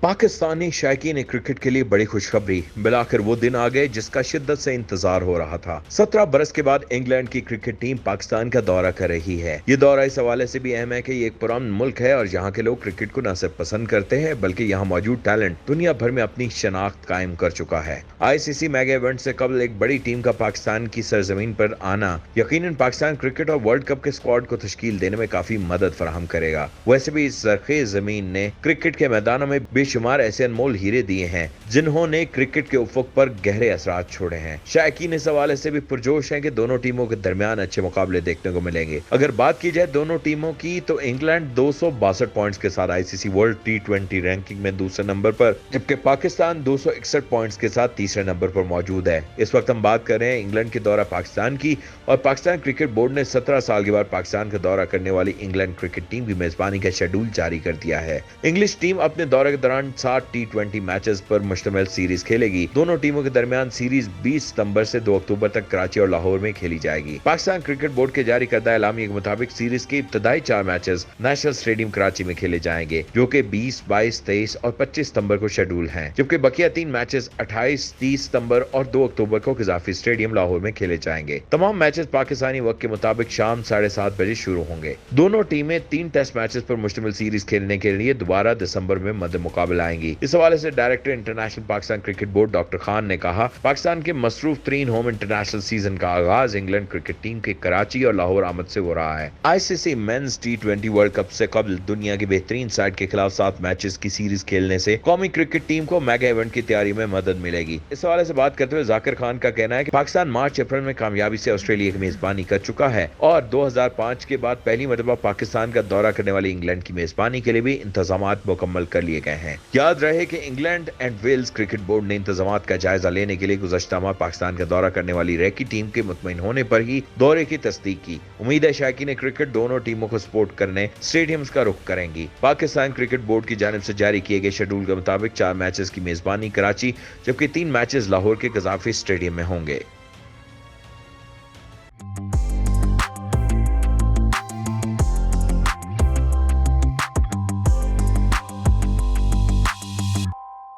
Pakistani शायकीन cricket के लिए बड़ी खुशखबरी, बिलाखिर वो दिन आ गए जिसका शिद्दत से इंतजार हो रहा था। 17 बरस के बाद इंग्लैंड की क्रिकेट टीम पाकिस्तान का दौरा कर रही है। ये दौरा इस हवाले से भी अहम है कि ये एक पुराना मुल्क है और यहाँ के लोग क्रिकेट को न सिर्फ पसंद करते हैं बल्कि यहाँ मौजूद टैलेंट दुनिया भर में अपनी शनाख्त कायम कर चुका है। ICC मेगा इवेंट से कबल एक बड़ी टीम का पाकिस्तान की सरजमीन पर आना यकीनन पाकिस्तान क्रिकेट और वर्ल्ड कप के स्क्वाड को तश्कील देने में काफी मदद फराहम करेगा। वैसे भी इस ज़रख़ेज़ ज़मीन ने क्रिकेट के मैदानों में बेशुमार ऐसे अनमोल हीरे दिए हैं जिन्होंने क्रिकेट के उफ़ुक़ पर गहरे असरात छोड़े हैं। शायकीन इस हवाले से भी पुरजोश हैं कि दोनों टीमों के दरमियान अच्छे मुकाबले देखने को मिलेंगे। अगर बात की जाए दोनों टीमों की तो इंग्लैंड 262 पॉइंट्स के साथ ICC वर्ल्ड T20 रैंकिंग में दूसरे नंबर पर, जबकि पाकिस्तान 261 पॉइंट्स के साथ तीसरे नंबर पर मौजूद है। इस वक्त हम बात कर रहे हैं इंग्लैंड के दौरा पाकिस्तान की, और पाकिस्तान क्रिकेट बोर्ड ने 17 साल के बाद पाकिस्तान का दौरा करने वाली इंग्लैंड क्रिकेट टीम की मेजबानी का शेड्यूल जारी कर दिया है। इंग्लिश टीम अपने दौरे के दौरान 7 T20 मैचेस पर मुश्तमिल सीरीज खेलेगी। दोनों टीमों के दरमियान सीरीज 20 सितंबर से 2 अक्टूबर तक कराची और लाहौर में खेली जाएगी। पाकिस्तान क्रिकेट बोर्ड के जारी करदा एलामिया के मुताबिक सीरीज के इब्तदाई 4 मैचेस नेशनल स्टेडियम कराची में खेले जाएंगे, जो कि 20, 22, 23 और 25 सितंबर को शेड्यूल हैं, जबकि बकिया 3 मैचेस 28, 30 सितंबर और 2 अक्टूबर को क़ज़ाफ़ी स्टेडियम लाहौर में खेले जाएंगे। तमाम मैचेस पाकिस्तानी वक्त के मुताबिक शाम 7:30 बजे शुरू होंगे। दोनों टीमें 3 टेस्ट मैचेस पर मुश्तमिल सीरीज खेलने के लिए दोबारा दिसंबर में मद्दे मुकाबला आएंगी। इस हवाले से director international Pakistan cricket board doctor Khan ने कहा, पाकिस्तान के मसरूफ तरीन होम इंटरनेशनल सीजन का आगाज इंग्लैंड क्रिकेट टीम के कराची और लाहौर आमद से हो रहा है। ICC mains T20 world cup से कबल दुनिया की बेहतरीन साइड के खिलाफ 7 मैचेस की सीरीज खेलने से कौमी क्रिकेट टीम को मेगा इवेंट की तैयारी में मदद मिलेगी। इस हवाले से बात करते हुए जाकिर खान का कहना है कि पाकिस्तान मार्च अप्रैल में कामयाबी से ऑस्ट्रेलिया की मेजबानी कर चुका है और 2005 के बाद पहली मरतबा पाकिस्तान का दौरा करने वाली इंग्लैंड की मेजबानी के लिए भी इंतजामात मुकम्मल कर लिए गए हैं। याद रहे कि England and Wales cricket board ने इंतजामात का जायजा लेने के लिए गुज़श्ता माह पाकिस्तान का दौरा करने वाली रैकी टीम के मुतमईन होने पर ही दौरे की तस्दीक की। उम्मीद है शायकीन क्रिकेट दोनों टीमों को सपोर्ट करने स्टेडियम्स का रुख करेंगी। पाकिस्तान क्रिकेट बोर्ड की जानिब से जारी किए गए शेड्यूल के मुताबिक 4 मैचेस की मेजबानी कराची, जबकि 3 मैचेस लाहौर के क़ज़ाफ़ी स्टेडियम में होंगे।